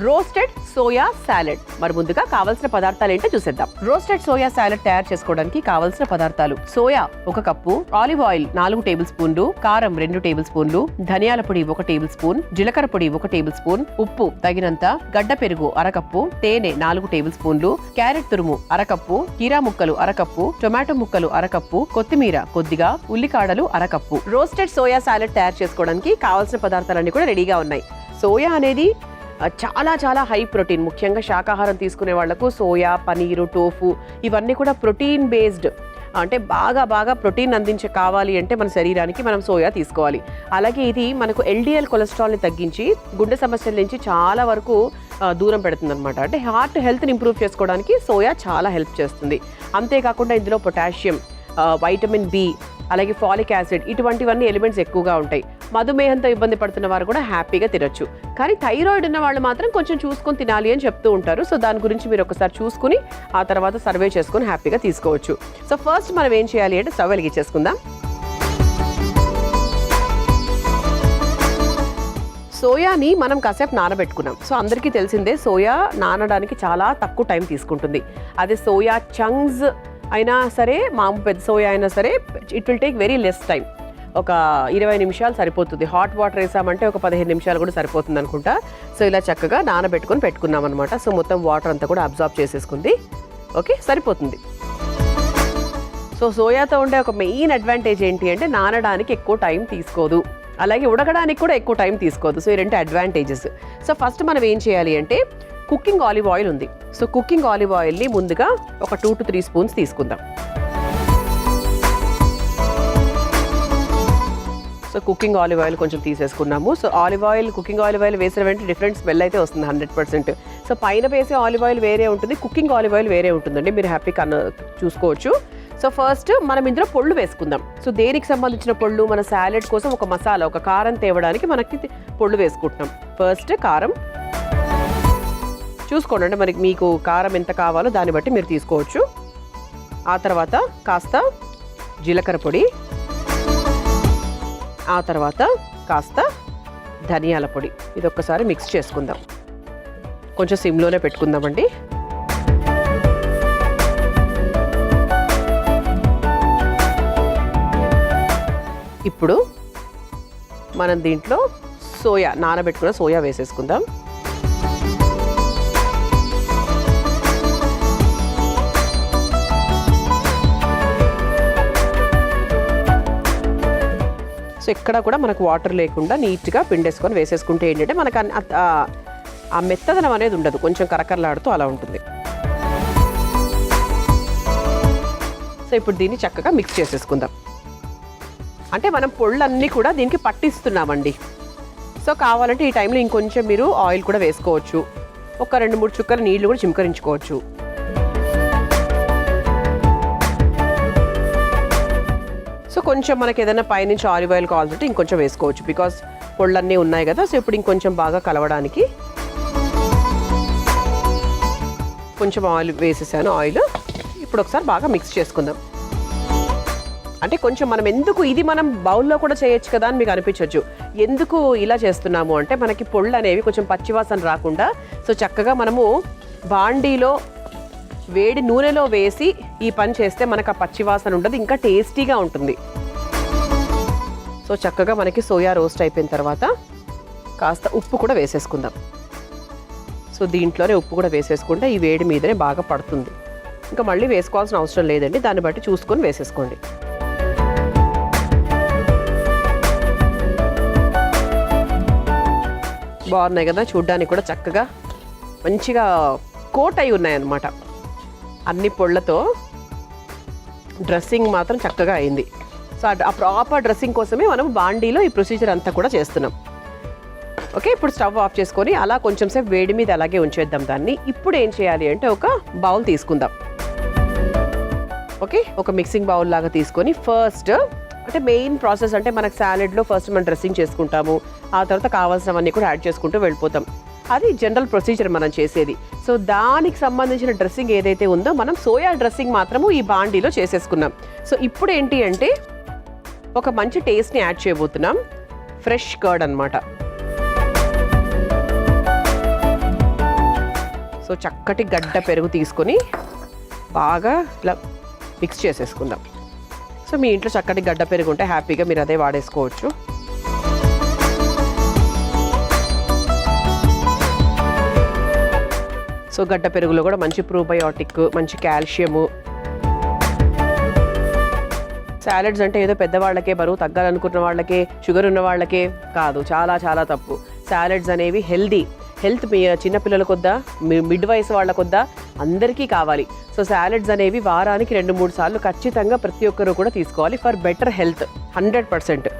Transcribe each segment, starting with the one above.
Roasted soya salad. మరి ముందుగా కావాల్సిన పదార్థాలు ఏంటో చూసేద్దాం. రోస్టెడ్ సోయా సాలెడ్ తయారు చేసుకోవడానికి కావాల్సిన పదార్థాలు: soya 1 cup, olive oil 4 table స్పూన్లు, కారం 2 టేబుల్ స్పూన్లు, ధనియాల పొడి 1 టేబుల్ స్పూన్, జీలకర్ర పొడి 1 టేబుల్ స్పూన్, ఉప్పు తగినంత, గడ్డ పెరుగు 1/2 కప్పు, తేనె 4 టేబుల్ స్పూన్లు, క్యారెట్ తురుము 1/2 కప్పు, కీరా ముక్కలు 1/2 కప్పు, టొమాటో ముక్కలు 1/2 కప్పు, కొత్తిమీర కొద్దిగా, ఉల్లికాడలు 1/2 కప్పు. రోస్టెడ్ సోయా సాలెడ్ తయారు చేసుకోవడానికి కావాల్సిన పదార్థాలన్నీ కూడా రెడీగా ఉన్నాయి. సోయా అనేది చాలా హై ప్రోటీన్. ముఖ్యంగా శాకాహారం తీసుకునే వాళ్లకు సోయా, పనీరు, టోఫు ఇవన్నీ కూడా ప్రోటీన్ బేస్డ్. అంటే బాగా ప్రోటీన్ అందించే కావాలి అంటే మన శరీరానికి మనం సోయా తీసుకోవాలి. అలాగే ఇది మనకు LDL కొలెస్ట్రాల్ని తగ్గించి గుండె సమస్యల నుంచి చాలా వరకు దూరం పెడుతుంది అనమాట. అంటే హార్ట్ హెల్త్ని ఇంప్రూవ్ చేసుకోవడానికి సోయా చాలా హెల్ప్ చేస్తుంది. అంతేకాకుండా ఇందులో పొటాషియం, వైటమిన్ B, అలాగే ఫాలిక్ యాసిడ్ ఇటువంటివన్నీ ఎలిమెంట్స్ ఎక్కువగా ఉంటాయి. మధుమేహంతో ఇబ్బంది పడుతున్న వారు కూడా హ్యాపీగా తినొచ్చు. కానీ థైరాయిడ్ ఉన్న వాళ్ళు మాత్రం కొంచెం చూసుకొని తినాలి అని చెప్తూ ఉంటారు. సో దాని గురించి మీరు ఒకసారి చూసుకుని ఆ తర్వాత సర్వే చేసుకుని హ్యాపీగా తీసుకోవచ్చు. సో ఫస్ట్ మనం ఏం చేయాలి అంటే స్టవ్ వెలిగించేసుకుందాం. సోయాని మనం కాసేపు నానబెట్టుకున్నాం. సో అందరికీ తెలిసిందే సోయా నానడానికి చాలా తక్కువ టైం తీసుకుంటుంది. అదే సోయా చంక్స్ అయినా సరే, మామూలు పెద్ద సోయా అయినా సరే, it will take very less time. ఒక 20 నిమిషాలు సరిపోతుంది. హాట్ వాటర్ వేసామంటే ఒక 15 నిమిషాలు కూడా సరిపోతుంది అనుకుంటా. సో ఇలా చక్కగా నానబెట్టుకొని పెట్టుకున్నాం అనమాట. సో మొత్తం వాటర్ అంతా కూడా అబ్జార్బ్ చేసేసుకుంది. ఓకే, సరిపోతుంది. సో సోయాతో ఉండే ఒక మెయిన్ అడ్వాంటేజ్ ఏంటి అంటే నానడానికి ఎక్కువ టైం తీసుకోదు, అలాగే ఉడకడానికి కూడా ఎక్కువ టైం తీసుకోదు. సో ఈ 2 అడ్వాంటేజెస్. సో ఫస్ట్ మనం ఏం చేయాలి అంటే కుకింగ్ ఆలివ్ ఆయిల్ ఉంది. సో కుకింగ్ ఆలివ్ ఆయిల్ని ముందుగా ఒక 2 to 3 స్పూన్స్ తీసుకుందాం. సో కుకింగ్ ఆలివ్ ఆయిల్ కొంచెం తీసేసుకున్నాము. సో కుకింగ్ ఆలివ్ ఆయిల్ వేసిన వెంటనే డిఫరెంట్ స్మెల్ అయితే వస్తుంది 100%. సో పైన వేసే ఆలివ్ ఆయిల్ వేరే ఉంటుంది, కుకింగ్ ఆలివ్ ఆయిల్ వేరే ఉంటుందండి. మీరు హ్యాపీగా చూసుకోవచ్చు. సో ఫస్ట్ మనం ఇందులో పొళ్ళు వేసుకుందాం. సో దేనికి సంబంధించిన పొళ్ళు? మన సాలెడ్ కోసం ఒక మసాలా, ఒక కారం తేవడానికి మనకి పొళ్ళు వేసుకుంటున్నాం. ఫస్ట్ కారం చూసుకోండి, అంటే మనకి మీకు కారం ఎంత కావాలో దాన్ని బట్టి మీరు తీసుకోవచ్చు. ఆ తర్వాత కాస్త జీలకర్ర పొడి, ఆ తర్వాత కాస్త ధనియాల పొడి. ఇది ఒక్కసారి మిక్స్ చేసుకుందాం. కొంచెం సిమ్లోనే పెట్టుకుందామండి. ఇప్పుడు మనం దీంట్లో సోయా, నానబెట్టుకున్న సోయా వేసేసుకుందాం. సో ఎక్కడ కూడా మనకు వాటర్ లేకుండా నీట్గా పిండేసుకొని వేసేసుకుంటే ఏంటంటే మనకు ఆ మెత్తదనం అనేది ఉండదు, కొంచెం కరకరలాడుతూ అలా ఉంటుంది. సో ఇప్పుడు దీన్ని చక్కగా మిక్స్ చేసేసుకుందాం. అంటే మనం పొళ్ళన్నీ కూడా దీనికి పట్టిస్తున్నామండి. సో కావాలంటే ఈ టైంలో ఇంకొంచెం మీరు ఆయిల్ కూడా వేసుకోవచ్చు. ఒక 2-3 చుక్కల నీళ్లు కూడా చిమ్కరించుకోవచ్చు. సో కొంచెం మనకి ఏదైనా పైనుంచి ఆలివ్ ఆయిల్ కావాలంటే ఇంకొంచెం వేసుకోవచ్చు, బికాస్ పొళ్ళన్నీ ఉన్నాయి కదా. సో ఇప్పుడు ఇంకొంచెం బాగా కలవడానికి కొంచెం ఆయిల్ వేసేసాను. ఆయిల్ ఇప్పుడు ఒకసారి బాగా మిక్స్ చేసుకుందాం. అంటే కొంచెం మనం ఎందుకు ఇది మనం బౌల్లో కూడా చేయొచ్చు కదా అని మీకు అనిపించవచ్చు. ఎందుకు ఇలా చేస్తున్నాము అంటే మనకి పొళ్ళు అనేవి కొంచెం పచ్చివాసన రాకుండా, సో చక్కగా మనము బాండీలో వేడి నూనెలో వేసి ఈ పని చేస్తే మనకు ఆ పచ్చివాసన ఉండదు, ఇంకా టేస్టీగా ఉంటుంది. సో చక్కగా మనకి సోయా రోస్ట్ అయిపోయిన తర్వాత కాస్త ఉప్పు కూడా వేసేసుకుందాం. సో దీంట్లోనే ఉప్పు కూడా వేసేసుకుంటే ఈ వేడి మీదనే బాగా పడుతుంది. ఇంకా మళ్ళీ వేసుకోవాల్సిన అవసరం లేదండి, దాన్ని బట్టి చూసుకొని వేసేసుకోండి. బాగున్నాయి కదా, చూడ్డానికి కూడా చక్కగా మంచిగా కోట్ అయి ఉన్నాయి అన్నమాట. అన్ని పొళ్ళతో డ్రెస్సింగ్ మాత్రం చక్కగా అయింది. సో ఆ ప్రాపర్ డ్రెస్సింగ్ కోసమే మనం బాండీలో ఈ ప్రొసీజర్ అంతా కూడా చేస్తున్నాం. ఓకే, ఇప్పుడు స్టవ్ ఆఫ్ చేసుకొని అలా కొంచెం సేపు వేడి మీద అలాగే ఉంచేద్దాం దాన్ని. ఇప్పుడు ఏం చేయాలి అంటే ఒక బౌల్ తీసుకుందాం. ఓకే, ఒక మిక్సింగ్ బౌల్ లాగా తీసుకొని ఫస్ట్ అంటే మెయిన్ ప్రాసెస్ అంటే మనకు సాలెడ్లో ఫస్ట్ మనం డ్రెస్సింగ్ చేసుకుంటాము, ఆ తర్వాత కావాల్సినవన్నీ కూడా యాడ్ చేసుకుంటూ వెళ్ళిపోతాం. అది జనరల్ ప్రొసీజర్ మనం చేసేది. సో దానికి సంబంధించిన డ్రెస్సింగ్ ఏదైతే ఉందో మనం సోయా డ్రెస్సింగ్ మాత్రము ఈ బాండీలో చేసేసుకున్నాం. సో ఇప్పుడు ఏంటి అంటే ఒక మంచి టేస్ట్ని యాడ్ చేయబోతున్నాం. ఫ్రెష్ కర్డ్ అన్నమాట. చక్కటి గడ్డ పెరుగు తీసుకొని బాగా ఇలా మిక్స్ చేసేసుకుందాం. సో మీ ఇంట్లో చక్కటి గడ్డ పెరుగు ఉంటే హ్యాపీగా మీరు అదే వాడేసుకోవచ్చు. సో గడ్డ పెరుగులో కూడా మంచి ప్రోబయోటిక్, మంచి కాల్షియము. సాలడ్స్ అంటే ఏదో పెద్దవాళ్ళకే, బరువు తగ్గాలనుకున్న వాళ్ళకే, షుగర్ ఉన్న వాళ్ళకే కాదు, చాలా చాలా తప్పు. సాలడ్స్ అనేవి హెల్త్ మీ చిన్నపిల్లల కొద్దా, మిడ్ వయసు వాళ్ళ కొద్దా అందరికీ కావాలి. సో సాలడ్స్ అనేవి వారానికి 2-3 సార్లు ఖచ్చితంగా ప్రతి ఒక్కరూ కూడా తీసుకోవాలి ఫర్ బెటర్ హెల్త్ 100%.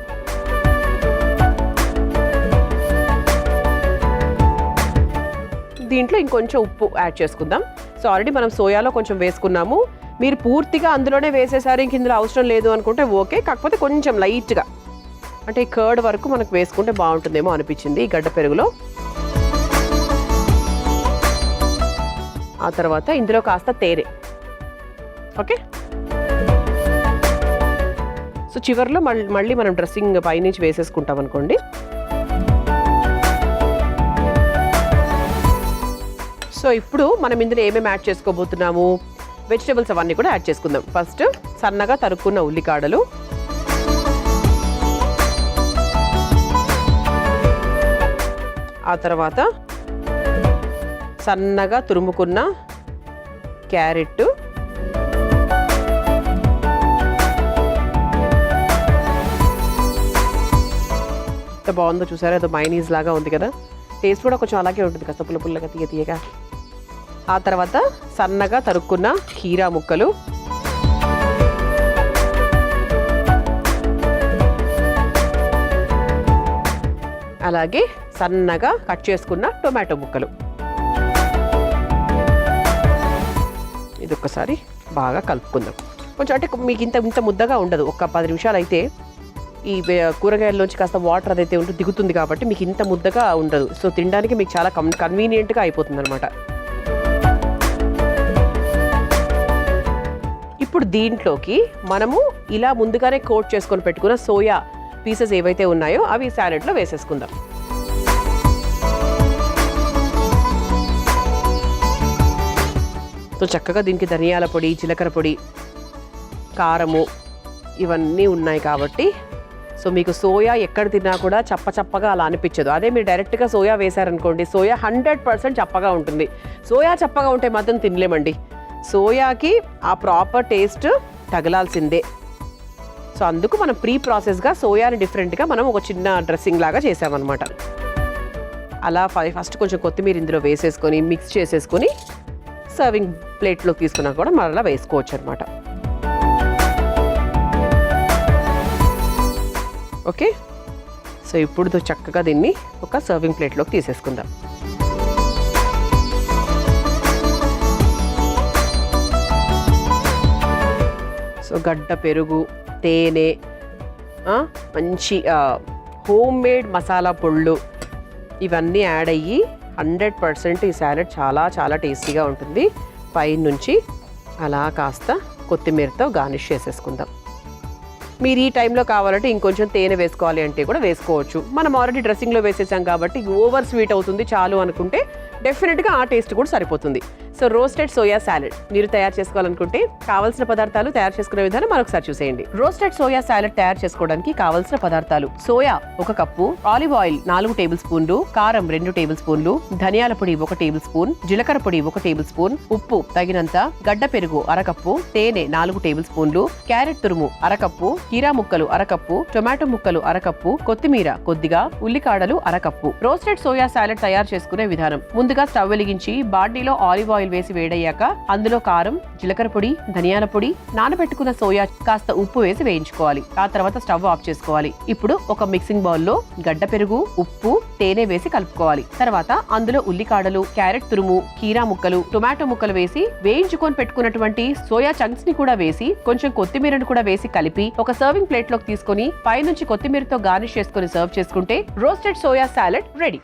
దీంట్లో ఇంకొంచెం ఉప్పు యాడ్ చేసుకుందాం. సో ఆల్రెడీ మనం సోయాలో కొంచెం వేసుకున్నాము. మీరు పూర్తిగా అందులోనే వేసేసారు, ఇంక ఇందులో అవసరం లేదు అనుకుంటే ఓకే. కాకపోతే కొంచెం లైట్గా అంటే ఈ కర్డ్ వరకు మనకు వేసుకుంటే బాగుంటుందేమో అనిపించింది ఈ గడ్డ పెరుగులో. ఆ తర్వాత ఇందులో కాస్త తేనె. ఓకే, సో చివరిలో మళ్ళీ మనం డ్రెస్సింగ్ పైనుంచి వేసేసుకుంటాం అనుకోండి. సో ఇప్పుడు మనం ఇందులో ఏమేమి యాడ్ చేసుకోబోతున్నాము, వెజిటబుల్స్ అవన్నీ కూడా యాడ్ చేసుకుందాం. ఫస్ట్ సన్నగా తరుక్కున్న ఉల్లికాడలు, ఆ తర్వాత సన్నగా తురుముకున్న క్యారెట్, ఎంత బాగుందో చూసారా, ఏదో మైనీస్ లాగా ఉంది కదా. టేస్ట్ కూడా కొంచెం అలాగే ఉంటుంది, కాస్త పుల్లగా తీయగా. ఆ తర్వాత సన్నగా తరుక్కున్న కీరా ముక్కలు, అలాగే సన్నగా కట్ చేసుకున్న టొమాటో ముక్కలు. ఇది ఒక్కసారి బాగా కలుపుకుందాం. కొంచెం అంటే మీకు ఇంత ముద్దగా ఉండదు. ఒక 10 నిమిషాలు అయితే ఈ కూరగాయల్లోంచి కాస్త వాటర్ అదైతే ఉంటూ దిగుతుంది కాబట్టి మీకు ఇంత ముద్దగా ఉండదు. సో తినడానికి మీకు చాలా కన్వీనియంట్గా అయిపోతుంది అనమాట. ఇప్పుడు దీంట్లోకి మనము ఇలా ముందుగానే కోట్ చేసుకొని పెట్టుకున్న సోయా పీసెస్ ఏవైతే ఉన్నాయో అవి సాలెడ్లో వేసేసుకుందాం. సో చక్కగా దీనికి ధనియాల పొడి, జీలకర్ర పొడి, కారము ఇవన్నీ ఉన్నాయి కాబట్టి సో మీకు సోయా ఎక్కడ తిన్నా కూడా చప్పగా అలా అనిపించదు. అదే మీరు డైరెక్ట్గా సోయా వేశారనుకోండి, సోయా 100% చప్పగా ఉంటుంది. సోయా చప్పగా ఉంటే మాత్రం తినలేమండి. సోయాకి ఆ ప్రాపర్ టేస్ట్ తగలాల్సిందే. సో అందుకు మనం ప్రీ ప్రాసెస్గా సోయాని డిఫరెంట్గా మనం ఒక చిన్న డ్రెస్సింగ్ లాగా చేసామన్నమాట. అలా ఫస్ట్ కొంచెం కొత్తిమీర ఇందులో వేసేసుకొని మిక్స్ చేసేసుకొని సర్వింగ్ ప్లేట్లో తీసుకున్నా కూడా మరలా వేసుకోవచ్చు అనమాట. ఓకే, సో ఇప్పుడు చక్కగా దీన్ని ఒక సర్వింగ్ ప్లేట్లోకి తీసేసుకుందాం. సో గడ్డ పెరుగు, తేనె, మంచి హోమ్ మేడ్ మసాలా పొళ్ళు ఇవన్నీ యాడ్ అయ్యి 100% ఈ సాలెడ్ చాలా చాలా టేస్టీగా ఉంటుంది. పైనుంచి అలా కాస్త కొత్తిమీరతో గార్నిష్ చేసేసుకుందాం. మీరు ఈ టైంలో కావాలంటే ఇంకొంచెం తేనె వేసుకోవాలి అంటే కూడా వేసుకోవచ్చు. మనం ఆల్రెడీ డ్రెస్సింగ్లో వేసేసాం కాబట్టి ఓవర్ స్వీట్ అవుతుంది చాలు అనుకుంటే డెఫినెట్గా ఆ టేస్ట్ కూడా సరిపోతుంది. సో రోస్టెడ్ సోయా సాలెడ్ మీరు తయారు చేసుకోవాలనుకుంటే కావాల్సిన పదార్థాలు, తయారు చేసుకునే విధానం మరొకసారి చూసేయండి. రోస్టెడ్ సోయా సాలెడ్ తయారు చేసుకోవడానికి కావాల్సిన పదార్థాలు: soya 1 cup, olive oil 4 table స్పూన్లు, కారం 2 టేబుల్ స్పూన్లు, ధనియాల పొడి 1 టేబుల్ స్పూన్, జీలకర్ర పొడి 1 టేబుల్ స్పూన్, ఉప్పు తగినంత, గడ్డ పెరుగు 1/2 కప్పు, తేనె 4 టేబుల్ స్పూన్లు, క్యారెట్ తురుము 1/2 కప్పు, కీరా ముక్కలు 1/2 కప్పు, టొమాటో ముక్కలు 1/2 కప్పు, కొత్తిమీర కొద్దిగా, ఉల్లికాడలు 1/2 కప్పు. రోస్టెడ్ సోయా సాలెడ్ తయారు చేసుకునే విధానం: ముందుగా స్టవ్ వెలిగించి బాండీలో ఆలివ్ ఆయిల్ వేసి వేడయ్యాక అందులో కారం, జీలకర్ర పొడి, ధనియాల పొడి, నానబెట్టుకున్న సోయా, కాస్త ఉప్పు వేసి వేయించుకోవాలి. ఆ తర్వాత స్టవ్ ఆఫ్ చేసుకోవాలి. ఇప్పుడు ఒక మిక్సింగ్ బౌల్ లో గడ్డ పెరుగు, ఉప్పు, తేనె వేసి కలుపుకోవాలి. తర్వాత అందులో ఉల్లికాడలు, క్యారెట్ తురుము, కీరా ముక్కలు, టొమాటో ముక్కలు వేసి వేయించుకొని పెట్టుకున్నటువంటి సోయా చంక్స్ ని కూడా వేసి కొంచెం కొత్తిమీరను కూడా వేసి కలిపి ఒక సర్వింగ్ ప్లేట్ లోకి తీసుకొని పైనుంచి కొత్తిమీరతో గార్నిష్ చేసుకుని సర్వ్ చేసుకుంటే రోస్టెడ్ సోయా సాలెడ్ రెడీ.